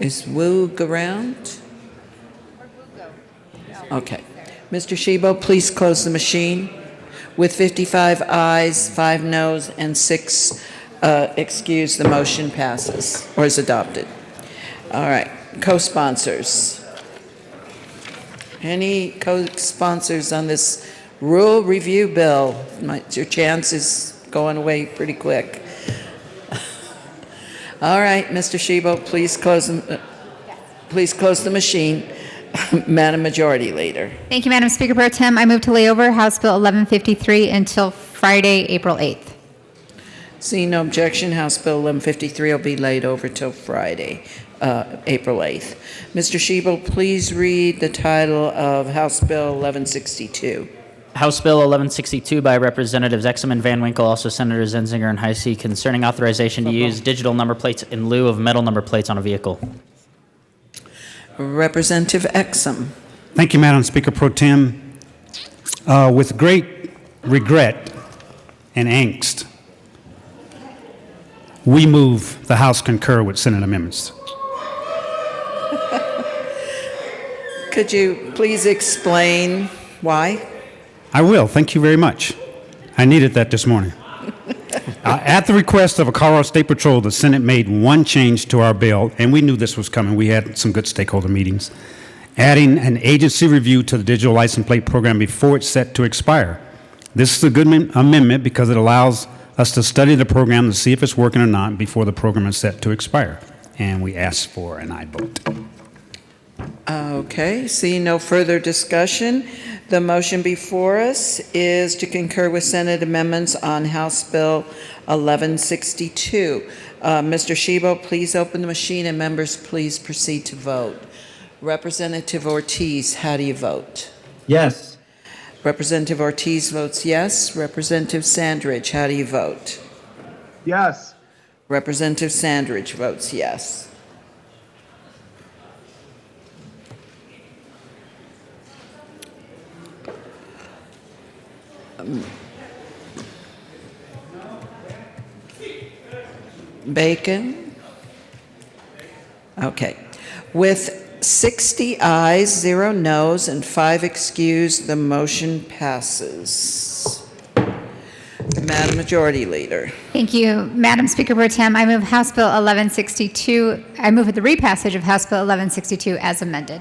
Is Woog around? Okay. Mr. Shebo, please close the machine. With 55 ayes, 5 noes, and 6 excused, the motion passes, or is adopted. All right. Co-sponsors. Any co-sponsors on this rural review bill? Your chance is going away pretty quick. All right, Mr. Shebo, please close the machine. Madam Majority Leader. Thank you, Madam Speaker Pro Tem. I move to lay over House Bill 1153 until Friday, April 8th. Seeing no objection, House Bill 1153 will be laid over till Friday, April 8th. Mr. Shebo, please read the title of House Bill 1162. House Bill 1162 by Representatives Exum and Van Winkle, also Senators Zenzinger and Heisey, concerning authorization to use digital number plates in lieu of metal number plates on a vehicle. Representative Exum. Thank you, Madam Speaker Pro Tem. With great regret and angst, we move the House concur with Senate amendments. Could you please explain why? I will. Thank you very much. I needed that this morning. At the request of a Colorado State Patrol, the Senate made one change to our bill, and we knew this was coming. We had some good stakeholder meetings, adding an agency review to the digital license plate program before it's set to expire. This is a good amendment because it allows us to study the program to see if it's working or not before the program is set to expire. And we ask for an aye vote. Okay, seeing no further discussion, the motion before us is to concur with Senate amendments on House Bill 1162. Mr. Shebo, please open the machine and members please proceed to vote. Representative Ortiz, how do you vote? Yes. Representative Ortiz votes yes. Representative Sandridge, how do you vote? Yes. Representative Sandridge votes yes. Bacon? Okay. With 60 ayes, 0 noes, and 5 excused, the motion passes. Madam Majority Leader. Thank you, Madam Speaker Pro Tem. I move House Bill 1162. I move for the repassage of House Bill 1162 as amended.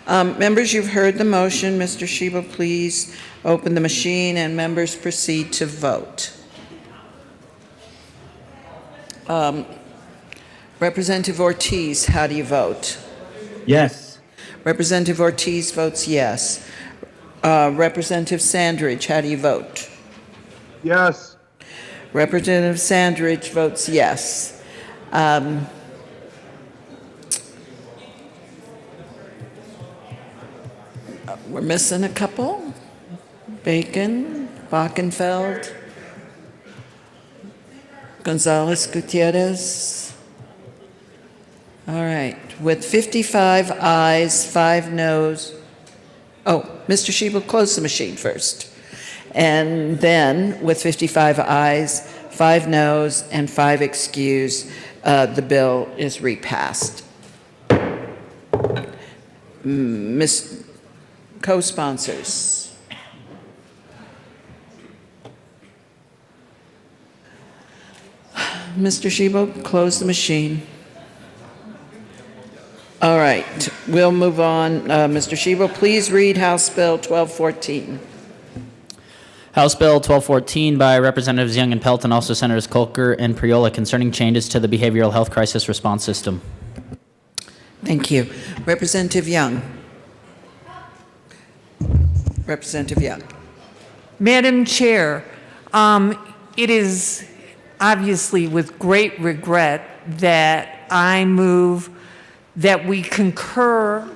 Members, you've heard the motion. Mr. Sheba, please open the machine and members proceed to vote. Representative Ortiz, how do you vote? Yes. Representative Ortiz votes yes. Representative Sandridge, how do you vote? Yes. Representative Sandridge votes yes. We're missing a couple. Bacon, Bachenfeld, Gonzalez Gutierrez. All right. With 55 ayes, 5 noes. Oh, Mr. Sheba, close the machine first. And then, with 55 ayes, 5 noes, and 5 excused, the bill is repassed. Miss co-sponsors. Mr. Shebo, close the machine. All right, we'll move on. Mr. Shebo, please read House Bill 1214. House Bill 1214 by Representatives Young and Pelton, also Senators Kolker and Priola, concerning changes to the behavioral health crisis response system. Thank you. Representative Young. Representative Young. Madam Chair, it is obviously with great regret that I move that we concur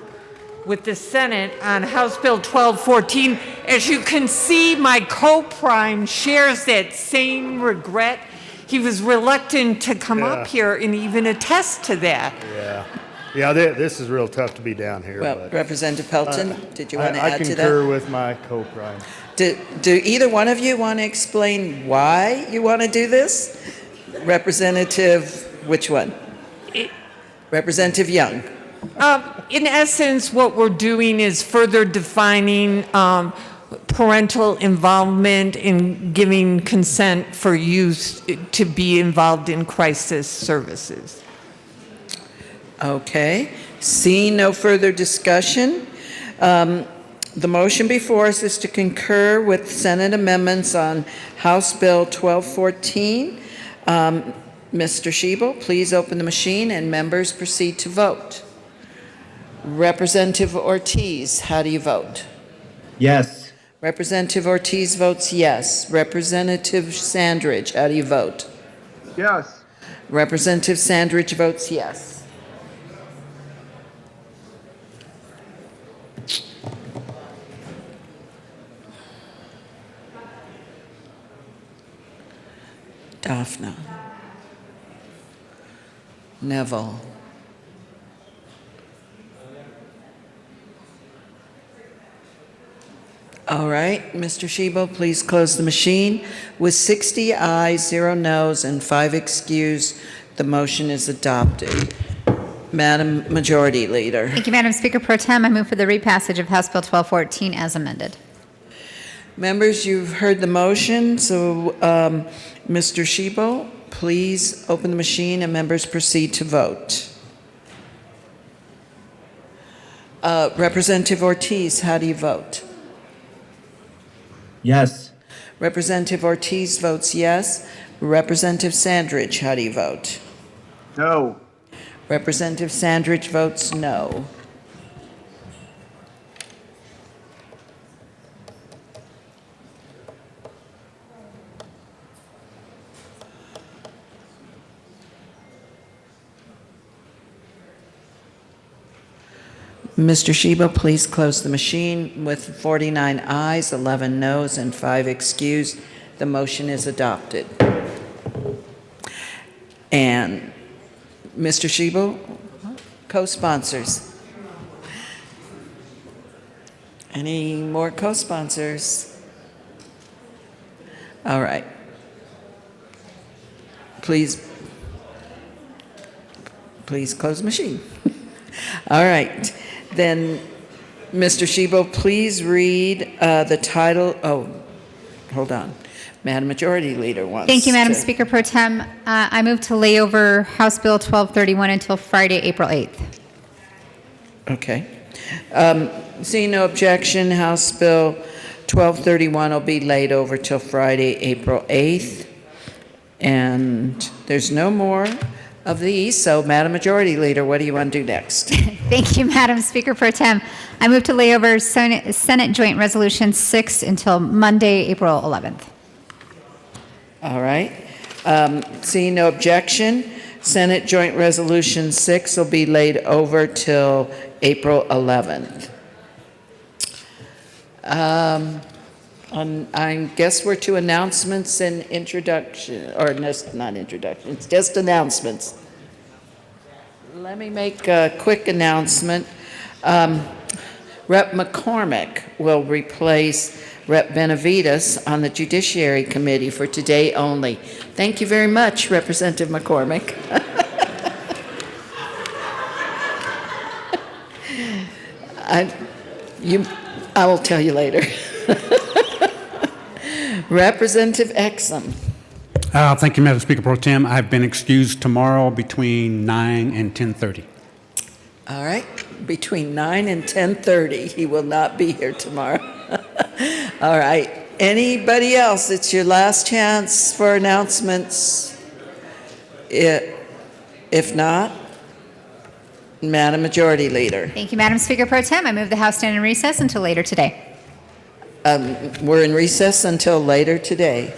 with the Senate on House Bill 1214. As you can see, my co-prime shares that same regret. He was reluctant to come up here and even attest to that. Yeah, this is real tough to be down here. Well, but, Representative Pelton, did you want to I add to that? concur with my co-prime. Do either one of you want to explain why you want to do this? Representative, which one? Representative Young. In essence, what we're doing is further defining parental involvement in giving consent for youth to be involved in crisis services. Okay. Seeing no further discussion, the motion before us is to concur with Senate amendments on House Bill 1214. Mr. Shebo, please open the machine and members proceed to vote. Representative Ortiz, how do you vote? Yes. Representative Ortiz votes yes. Representative Sandridge, how do you vote? Yes. Representative Sandridge votes yes. Daphna. Neville. All right, Mr. Shebo, please close the machine. With 60 ayes, 0 noes, and 5 excused, the motion is adopted. Madam Majority Leader. Thank you, Madam Speaker Pro Tem. I move for the repassage of House Bill 1214 as amended. Members, you've heard the motion, so Mr. Shebo, please open the machine and members proceed to vote. Representative Ortiz, how do you vote? Yes. Representative Ortiz votes yes. Representative Sandridge, how do you vote? No. Representative Sandridge votes no. Mr. Sheba, please close the machine. With 49 ayes, 11 noes, and 5 excused, the motion is adopted. And Mr. Sheba, co-sponsors. Any more co-sponsors? All right. Please close the machine. All right. Then, Mr. Shebo, please read the title. Oh, hold on. Madam Majority Leader wants Thank you, Madam to- Speaker Pro Tem. I move to lay over House Bill 1231 until Friday, April 8th. Okay. Seeing no objection, House Bill 1231 will be laid over till Friday, April 8th. And there's no more of these, so Madam Majority Leader, what do you want to do next? Thank you, Madam Speaker Pro Tem. I move to lay over Senate Joint Resolution 6 until Monday, April 11th. All right. Seeing no objection, Senate Joint Resolution 6 will be laid over till April 11th. I guess we're to announcements and introduction, or not introduction, it's just announcements. Let me make a quick announcement. Rep. McCormick will replace Rep. Benavides on the Judiciary Committee for today only. Thank you very much, Representative McCormick. I will tell you later. Representative Exum. Thank you, Madam Speaker Pro Tem. I've been excused tomorrow between 9 and 10:30. All right, between 9 and 10:30, he will not be here tomorrow. All right, anybody else? It's your last chance for announcements. If not, Madam Majority Leader. Thank you, Madam Speaker Pro Tem. I move the House stand in recess until later today. We're in recess until later today.